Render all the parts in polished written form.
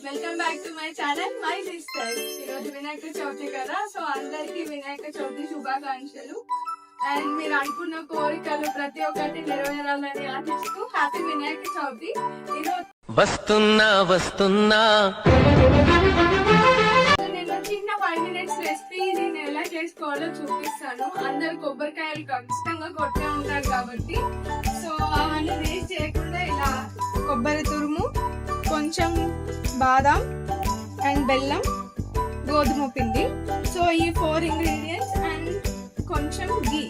Welcome back to my channel my sisters. ఈరోజు వినాయక చవితి కదా, so అందరికి వినాయక చవితి శుభాకాంక్షలు. అండ్ మీరు అనుకున్న కోరికలు ప్రతి ఒక్కటి నెరవేరాలని ఆశిస్తూ హ్యాపీ వినాయక చవితి. ఈరోజు వస్తున్నా నేను చిన్న 5 minutes రెసిపీ నేను ఎలా చేసుకోవాలో చూపిస్తాను. అందరు కొబ్బరికాయలు ఖచ్చితంగా కొట్టే ఉంటారు కాబట్టి సో అవన్నీ వేస్ట్ చేయకుండా ఇలా కొబ్బరి తురుము, కొంచెం బాదం అండ్ బెల్లం, గోధుమ పిండి, సో ఈ 4 ఇంగ్రీడియంట్స్ అండ్ కొంచెం గీ.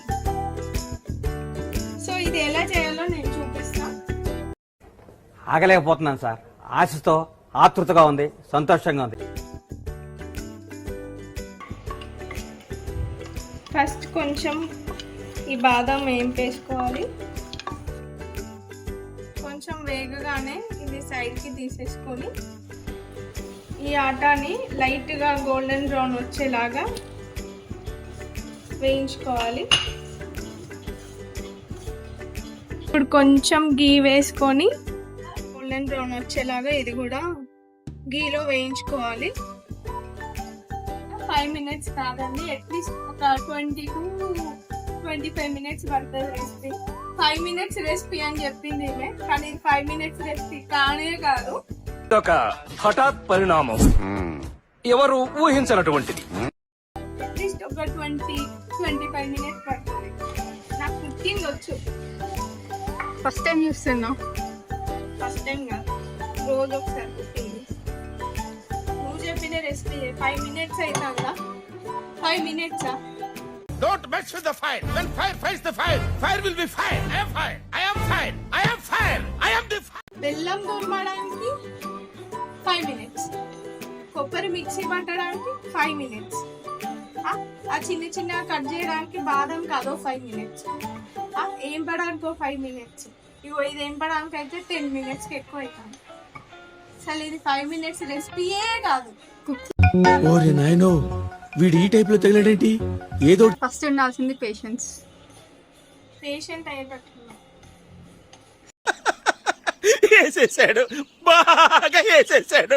సో ఇది ఎలా చేయాలో నేను చూపిస్తాను. ఆగలేకపోతున్నాను సార్. ఆశతో ఆతృతగా ఉంది, సంతోషంగా ఉంది. ఫస్ట్ కొంచెం ఈ బాదం వేసుకోవాలి. కొంచెం వేగగానే ఇది సైడ్కి తీసేసుకొని ఈ ఆటాని లైట్గా గోల్డెన్ బ్రౌన్ వచ్చేలాగా వేయించుకోవాలి. ఇప్పుడు కొంచెం గీ వేసుకొని గోల్డెన్ బ్రౌన్ వచ్చేలాగా ఇది కూడా గీలో వేయించుకోవాలి. 5 minutes కాదండి, అట్లీస్ట్ ఒక 20 to 25 minutes పడుతుంది రెసిపీ. 5 minutes రెసిపీ అని చెప్పింది కానీ 5 minutes రెసిపీ కానే కాదు. ఒక హఠాత్ పరిణామం, ఎవరు ఊహించినటువంటిది. అట్లీస్ట్ ఒక 20-25 minutes పడుతుంది. నాకు కుకింగ్ వచ్చు. ఫస్ట్ టైం చూస్తున్నా. ఫస్ట్ టైం కాదు, రోజు ఒకసారి కుకింగ్. నువ్వు చెప్పిన రెసిపీ 5 minutes అవుతుందా? 5 minutes. Don't mess with the fire. When fire fights the fire, fire will be fire. I am fire. I am fire. I am fire. I am the fire. బెల్లం తురమడానికి 5 minutes. కొబ్బరి mixie పట్టడానికి 5 minutes. ఆ చిన్న చిన్న cut చేయడానికి బాదం కాదో 5 minutes. ఏం పడడానికో 5 minutes. ఇగో ఇది ఏం పడడానికి అయితే 10 minutes ఎక్కువ అవుతుంది. అసలు ఇది 5 minutes రెసిపీయే కాదు. ఓరే నాయనో, వీడు ఈ టైప్ లో తగిలాడేంటి? ఏదో ఫస్ట్ ఉండాల్సింది పేషెన్స్. పేషెంట్ అయ్యేటట్టు వేసేసాడు, బాగా వేసేసాడు.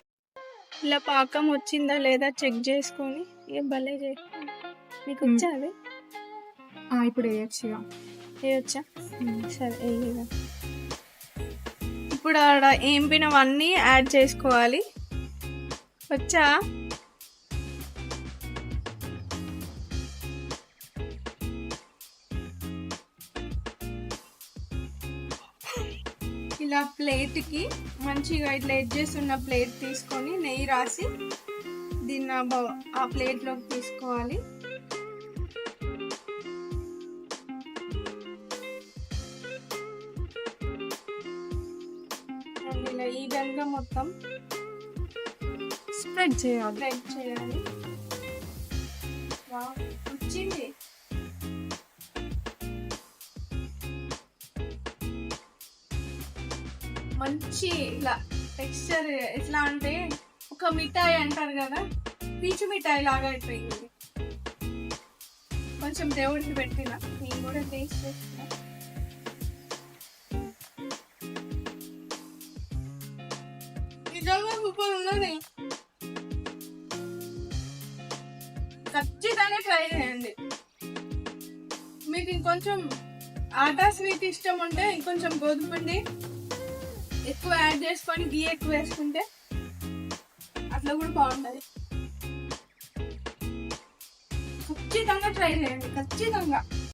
ఇలా పాకం వచ్చిందా లేదా చెక్ చేసుకొని ఏం భలే చేసుకోండి. మీకు వచ్చా అది? ఇప్పుడు వేయొచ్చా? సరే వేయగా. ఇప్పుడు ఆడ ఏంపినవన్నీ యాడ్ చేసుకోవాలి. వచ్చా? ఇలా ప్లేట్కి మంచిగా ఇట్లా ఎడ్జెస్ ఉన్న ప్లేట్ తీసుకొని నెయ్యి రాసి దీన్ని ఆ ప్లేట్లోకి తీసుకోవాలి. ఇలా ఈవెన్గా మొత్తం స్ప్రెడ్ చేయాలి. వచ్చింది. మంచి ఇలా టెక్స్చర్ ఎట్లా అంటే ఒక మిఠాయి అంటారు కదా, పీచు మిఠాయి లాగా అయిపోయింది. కొంచెం దేవుడికి పెట్టిన నేను కూడా టేస్ట్ చేస్తున్నా. నిజంగా సూపర్ ఉన్నది. ఖచ్చితంగా ట్రై చేయండి. మీకు ఇంకొంచెం ఆటా స్వీట్ ఇష్టం ఉంటే ఇంకొంచెం గోధుమ పిండి ఎక్కువ యాడ్ చేసుకొని గీ ఎక్కువ వేసుకుంటే అట్లా కూడా బాగుంటుంది. ఖచ్చితంగా ట్రై చేయండి, ఖచ్చితంగా.